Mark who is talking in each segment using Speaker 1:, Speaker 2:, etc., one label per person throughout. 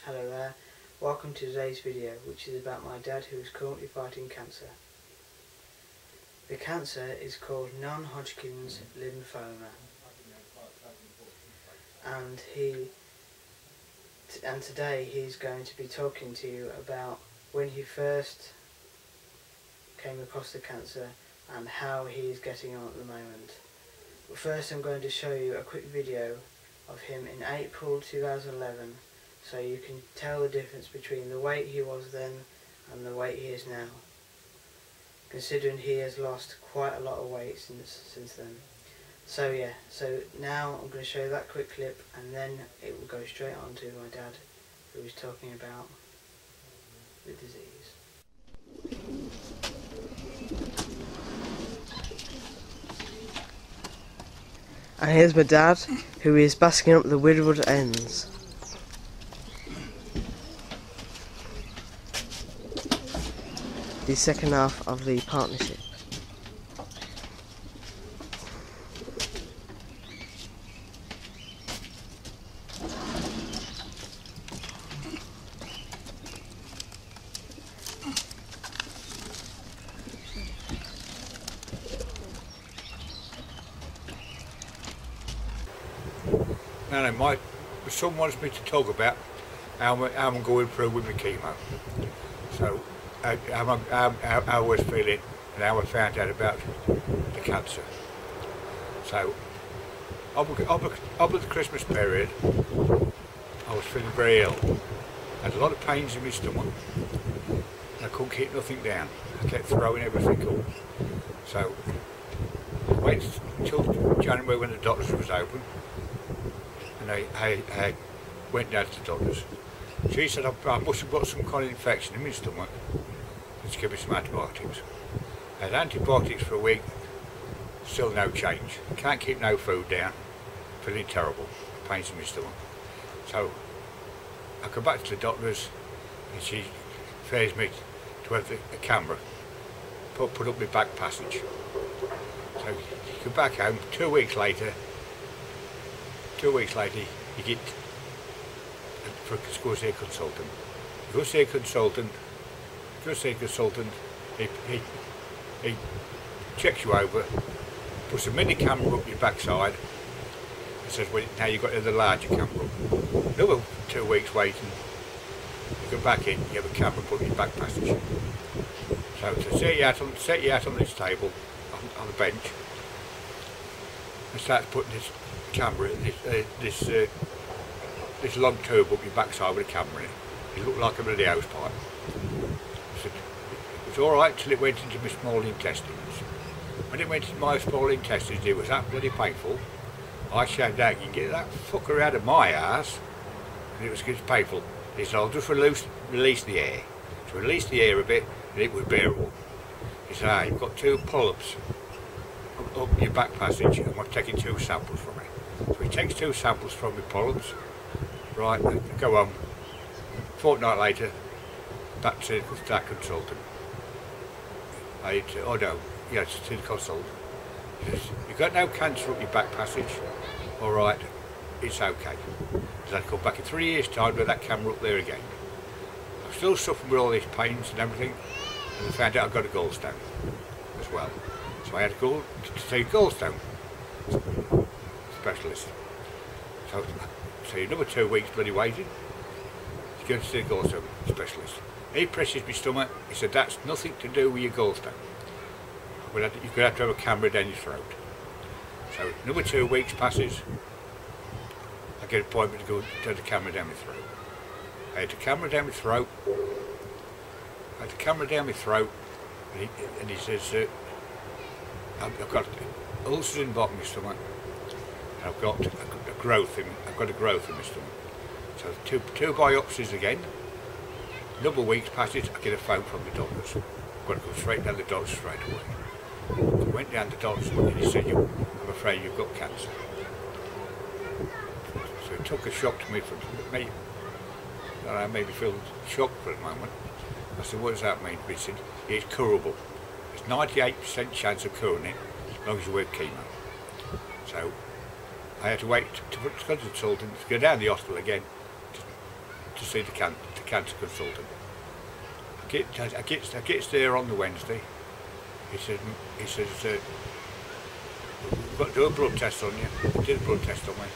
Speaker 1: Hello there, welcome to today's video, which is about my dad who is currently fighting cancer. The cancer is called Non-Hodgkin's lymphoma, and today he's going to be talking to you about when he first came across the cancer and how he is getting on at the moment. But first I'm going to show you a quick video of him in April 2011, so you can tell the difference between the weight he was then and the weight he is now, considering he has lost quite a lot of weight since then. So yeah, so now I'm going to show you that quick clip, and then it will go straight on to my dad, who is talking about the disease. And here's my dad, who is basking up the widowed ends. The second half of the partnership.
Speaker 2: Now, my son wants me to talk about how I'm going through with my chemo. So, how I was feeling and how I found out about the cancer. So, over the Christmas period, I was feeling very ill. I had a lot of pains in my stomach. I couldn't keep nothing down. I kept throwing everything up. So, I waited until January when the doctors was open. And I went down to the doctors. She said I must have got some kind of infection in my stomach. Let's give me some antibiotics. I had antibiotics for a week, still no change. Can't keep no food down, feeling terrible, pains in my stomach. So I come back to the doctors and she refers me to have a camera put up my back passage. So you come back home, 2 weeks later, you get to go see a consultant. You go see a consultant, he checks you over, puts a mini camera up your backside, and says, well, now you've got the larger camera. Another 2 weeks waiting, you go back in, you have a camera put in your back passage. So to set you out on this table, on the bench, and start putting this camera, this long tube up your backside with a camera in it. It looked like a bloody house pipe. So it was alright till it went into my small intestines. When it went into my small intestines, it was that bloody painful. I shouted out, you can get that fucker out of my ass. And it was just painful. He said, I'll just release the air. So release the air a bit, and it was bearable. He said, you've got 2 polyps up your back passage, and I'm taking 2 samples from it. So he takes 2 samples from the polyps. Right, go on. A fortnight later, back to that consultant. Oh no, yes, to the consultant. He says, you've got no cancer up your back passage. All right, it's okay. So I come back in 3 years' time with that camera up there again. I'm still suffering with all these pains and everything, and I found out I've got a gallstone as well. So I had to go to see a gallstone specialist. So another 2 weeks bloody waiting. He's going to see a gallstone specialist. He presses my stomach. He said, that's nothing to do with your gallstone. You're going to have a camera down your throat. So another 2 weeks passes. I get an appointment to go to the camera down my throat. I had the camera down my throat. And he says, I've got ulcers in the bottom of my stomach. I've got a growth in my stomach. So two biopsies again. Another week's passes, I get a phone from the doctors. I've got to go straight down the doctors straight away. So I went down to the doctors and he said, I'm afraid you've got cancer. So it took a shock to me. I made me feel shocked for a moment. I said, what does that mean? He said, it's curable. There's 98% chance of curing it as long as you work chemo. So I had to wait to go to the consultant, to go down the hospital again, to see the cancer consultant. I get there on the Wednesday. He says, we've got to do a blood test on you. He did a blood test on me.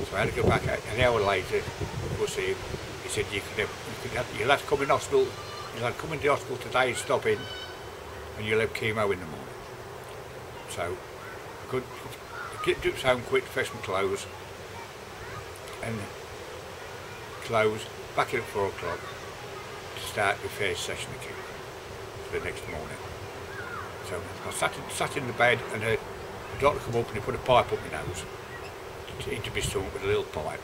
Speaker 2: So I had to go back an hour later to go see him. He said, you'll have to come in hospital. You'll have to come into the hospital today and stop in, and you'll have chemo in the morning. So I get to home quick, fetch my clothes, and back in at 4 o'clock to start the first session of chemo for the next morning. So I sat in the bed, and the doctor come up and he put a pipe up my nose into my stomach with a little pipe,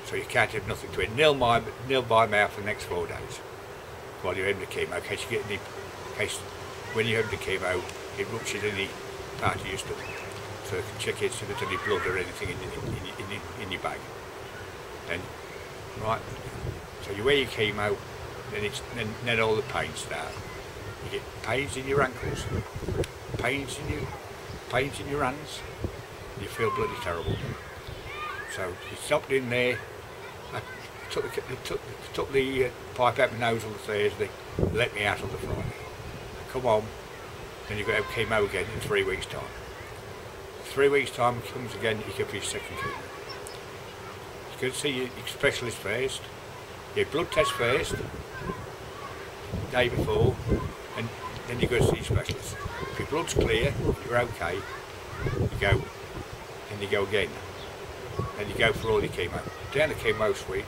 Speaker 2: so you can't have nothing to it. Nil by mouth for the next 4 days while you're having the chemo, in case when you're having the chemo it ruptures any part of your stomach, so they can check it if there's any blood or anything in your bag. Then, right, so you wear your chemo, then all the pains start. You get pains in your ankles, pains in your hands, and you feel bloody terrible. So he stopped in there. I took the pipe out my nose on the Thursday, let me out on the Friday. Come on, then you've got to have chemo again in 3 weeks' time. 3 weeks' time comes again, you get your second chemo. You go to see your specialist first, your blood test first, the day before, and then you go to see your specialist. If your blood's clear, you're okay, you go, and you go again. Then you go for all your chemo. Down the chemo suite,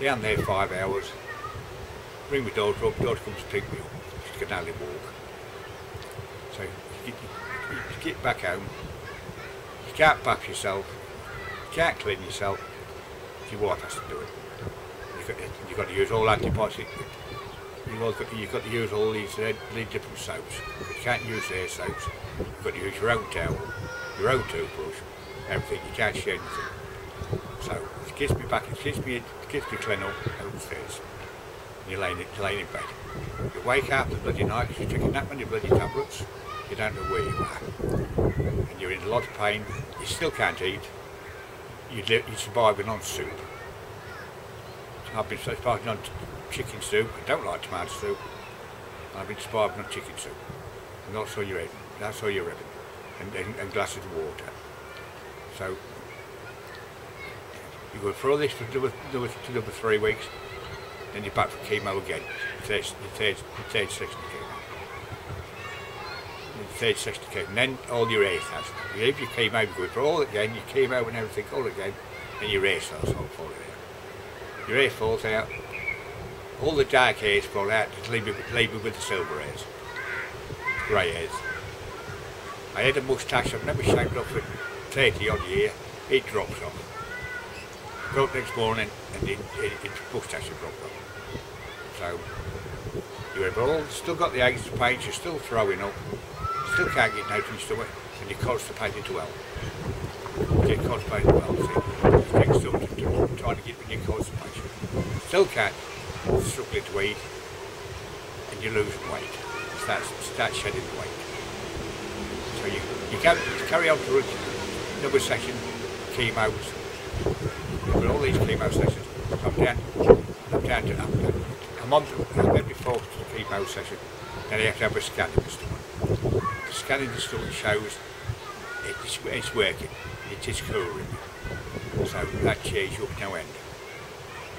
Speaker 2: down there 5 hours, ring my daughter up, daughter comes to pick me up, she can hardly walk. So you get back home, you can't bath yourself, you can't clean yourself, your wife has to do it. You've got to use all antibiotics, you've got to use all these different soaps. You can't use their soaps, you've got to use your own towel, your own toothbrush, everything, you can't share anything. So it gets me back, it gets me clean up upstairs. And you're laying in bed. You wake up the bloody night because you're taking that many bloody tablets, you don't know where you are. And you're in a lot of pain, you still can't eat, you're surviving on soup. I've been surviving on chicken soup, I don't like tomato soup, I've been surviving on chicken soup. And that's all you're having, and glasses of water. So you go through this for another 3 weeks, then you're back for chemo again, the third section of chemo. The third section of chemo, and then all your hair starts. You leave your chemo, you go through all again, your chemo and everything all again, and your hair starts all falling out. Your hair falls out, all the dark hairs fall out, just leave me with the silver hairs, grey hairs. I had a moustache, I've never shaved off for 30 odd years, it drops off. Go up next morning and its moustache has dropped off. So you've still got the aches and pains, you're still throwing up, still can't get out of your stomach, and you're constipated as well. You get constipated as well, so it takes something to try to get rid of your constipation. Still can't, struggling to eat, and you're losing weight. Start shedding the weight. So you carry on to another session, chemos. With all these chemo sessions, I'm on every fourth chemo session, then I have to have a scan in the stomach. The scan in the stomach shows it's working, it is curing. So that cheers you up no end.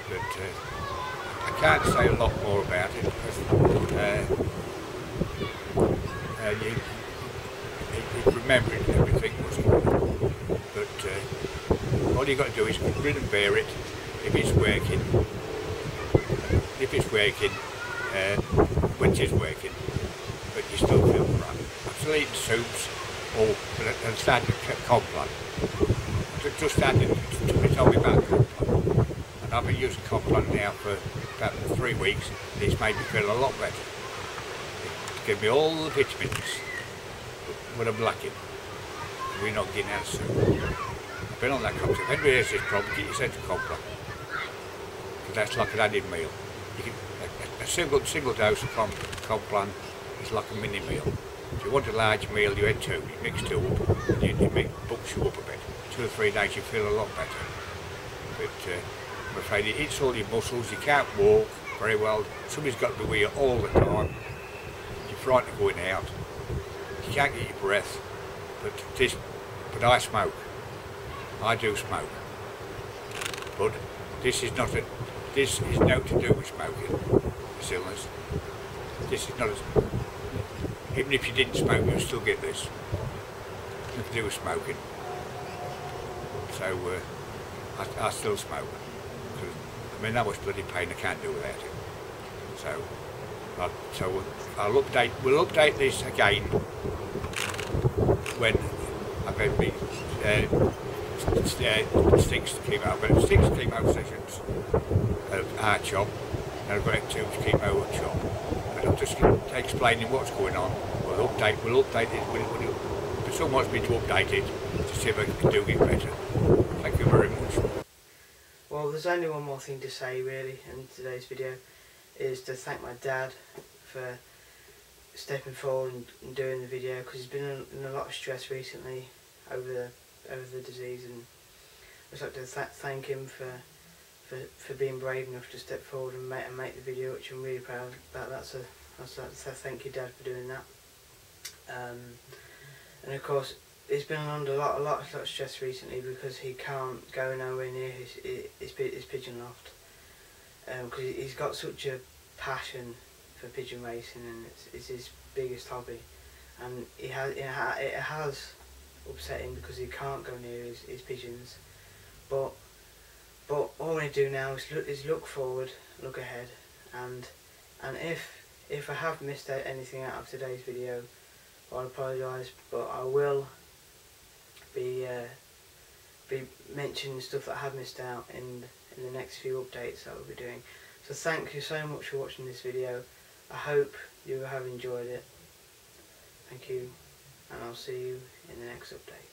Speaker 2: But I can't say a lot more about it because remembering everything was good. But all you've got to do is grin and bear it if it's working. When it is working, but you still feel crap. I'm still eating soups, and starting Complan. Just started to tell me about Complan. And I've been using Complan now for about 3 weeks, and it's made me feel a lot better. It's given me all the vitamins what I'm lacking. We're not getting out of soup. I've been on that Complan. If anybody has this problem, get yourself to Complan. Because that's like an added meal. You can, a single dose of Complan is like a mini meal. If you want a large meal, you add 2, you mix 2 up, and it bumps you up a bit. 2 or 3 days you feel a lot better. But I'm afraid it hits all your muscles, you can't walk very well, somebody's got to be with you all the time, you're frightened of going out, you can't get your breath, but I smoke, I do smoke, but this is nothing to do with smoking, this illness. This is not even if you didn't smoke, you'll still get this. Nothing to do with smoking. So I still smoke. I mean, that much bloody pain I can't do without it. We'll update this again when I've had me six chemo sessions of our chop, and I've got 2 chemo chop. But I'm just explaining what's going on. We'll update it. But someone wants me to update it to see if I can do it better. Thank you very much.
Speaker 1: Well, there's only one more thing to say really in today's video, is to thank my dad for stepping forward and doing the video, because he's been in a lot of stress recently over the disease, and I'd just like to thank him for being brave enough to step forward and make the video, which I'm really proud about. I'd like to say thank you, Dad, for doing that. And of course, he's been under a lot of stress recently because he can't go nowhere near his pigeon loft, because he's got such a passion for pigeon racing, and it's his biggest hobby, and it has upset him because he can't go near his pigeons, but all I do now is look forward, look ahead, and if I have missed out anything out of today's video, I apologise, but I will be mentioning stuff that I have missed out in the next few updates that we'll be doing. So thank you so much for watching this video. I hope you have enjoyed it. Thank you, and I'll see you in the next update.